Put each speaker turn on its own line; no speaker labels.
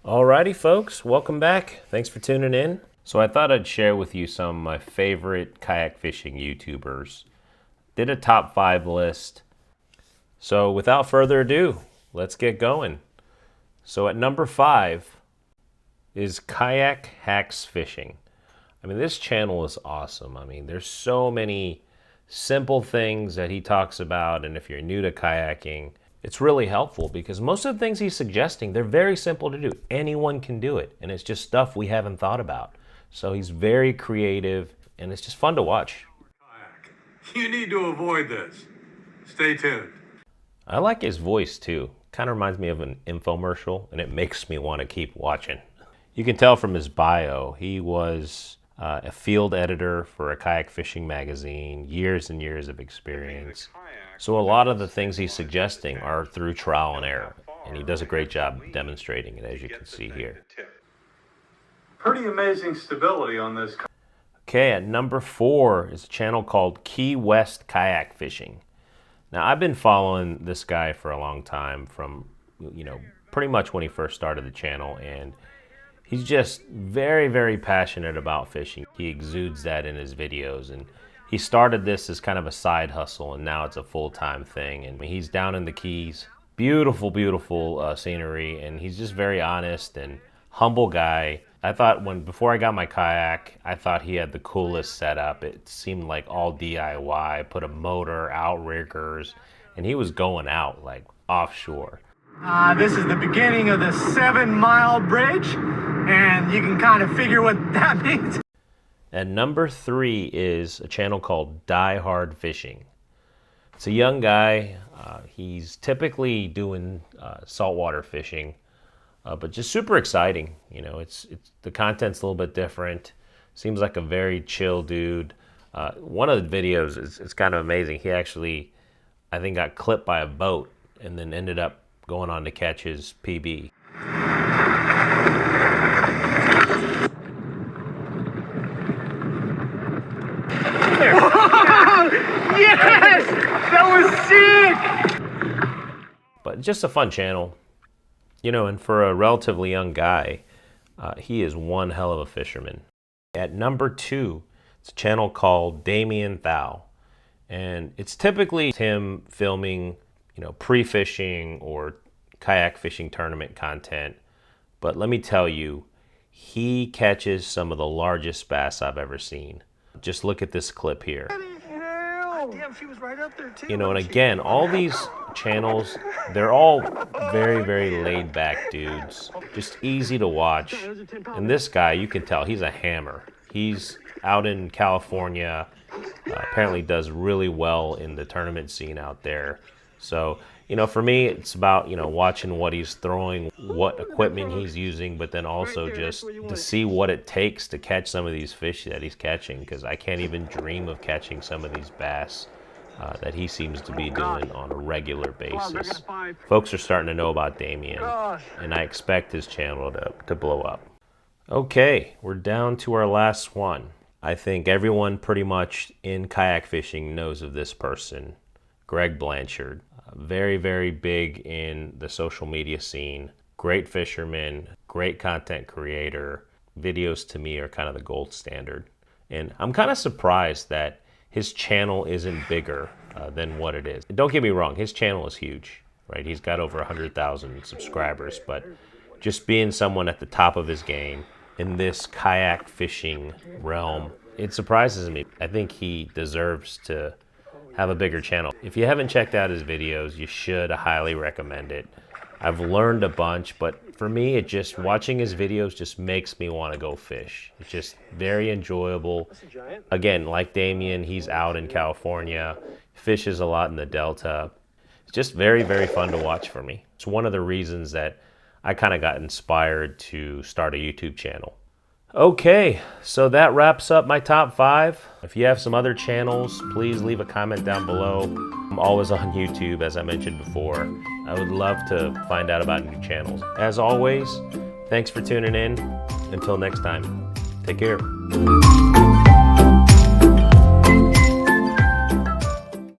Alrighty folks, welcome back. Thanks for tuning in. So I thought I'd share with you some of my favorite kayak fishing YouTubers. Did a top 5 list. So without further ado, let's get going. So at number 5 is Kayak Hacks Fishing. I mean, this channel is awesome. I mean, there's so many simple things that he talks about, and if you're new to kayaking, it's really helpful because most of the things he's suggesting, they're very simple to do. Anyone can do it, and it's just stuff we haven't thought about. So he's very creative, and it's just fun to watch.
You need to avoid this. Stay tuned.
I like his voice too. Kind of reminds me of an infomercial, and it makes me want to keep watching. You can tell from his bio, he was a field editor for a kayak fishing magazine, years and years of experience. So a lot of the things he's suggesting are through trial and error, and he does a great job demonstrating it, as you can see here.
Pretty amazing stability on this.
Okay, at number 4 is a channel called Key West Kayak Fishing. Now, I've been following this guy for a long time from, pretty much when he first started the channel, and he's just very, very passionate about fishing. He exudes that in his videos, and he started this as kind of a side hustle, and now it's a full-time thing. And he's down in the Keys. Beautiful, beautiful scenery, and he's just very honest and humble guy. I thought before I got my kayak, I thought he had the coolest setup. It seemed like all DIY, put a motor, outriggers, and he was going out like offshore.
This is the beginning of the 7-mile bridge, and you can kind of figure what that means.
And number 3 is a channel called Die Hard Fishing. It's a young guy. He's typically doing saltwater fishing, but just super exciting. It's the content's a little bit different. Seems like a very chill dude. One of the videos is kind of amazing. He actually, I think, got clipped by a boat and then ended up going on to catch his PB.
Yes! That was sick!
But just a fun channel. And for a relatively young guy, he is one hell of a fisherman. At number 2, it's a channel called Damian Thou. And it's typically him filming, pre-fishing or kayak fishing tournament content. But let me tell you, he catches some of the largest bass I've ever seen. Just look at this clip here.
Damn, she was right up there too.
And again, all these channels, they're all very, very laid back dudes. Just easy to watch. And this guy, you can tell, he's a hammer. He's out in California, apparently does really well in the tournament scene out there. So, for me, it's about, watching what he's throwing, what equipment he's using, but then also just to see what it takes to catch some of these fish that he's catching, because I can't even dream of catching some of these bass that he seems to be doing on a regular basis. Folks are starting to know about Damian, and I expect his channel to blow up. Okay, we're down to our last one. I think everyone pretty much in kayak fishing knows of this person, Greg Blanchard. Very, very big in the social media scene. Great fisherman, great content creator. Videos to me are kind of the gold standard. And I'm kind of surprised that his channel isn't bigger than what it is. Don't get me wrong, his channel is huge, right? He's got over 100,000 subscribers, but just being someone at the top of his game in this kayak fishing realm, it surprises me. I think he deserves to have a bigger channel. If you haven't checked out his videos, you should. I highly recommend it. I've learned a bunch, but for me, watching his videos just makes me want to go fish. It's just very enjoyable. Again, like Damian, he's out in California, fishes a lot in the Delta. It's just very, very fun to watch for me. It's one of the reasons that I kind of got inspired to start a YouTube channel. Okay, so that wraps up my top 5. If you have some other channels, please leave a comment down below. I'm always on YouTube, as I mentioned before. I would love to find out about new channels. As always, thanks for tuning in. Until next time, take care.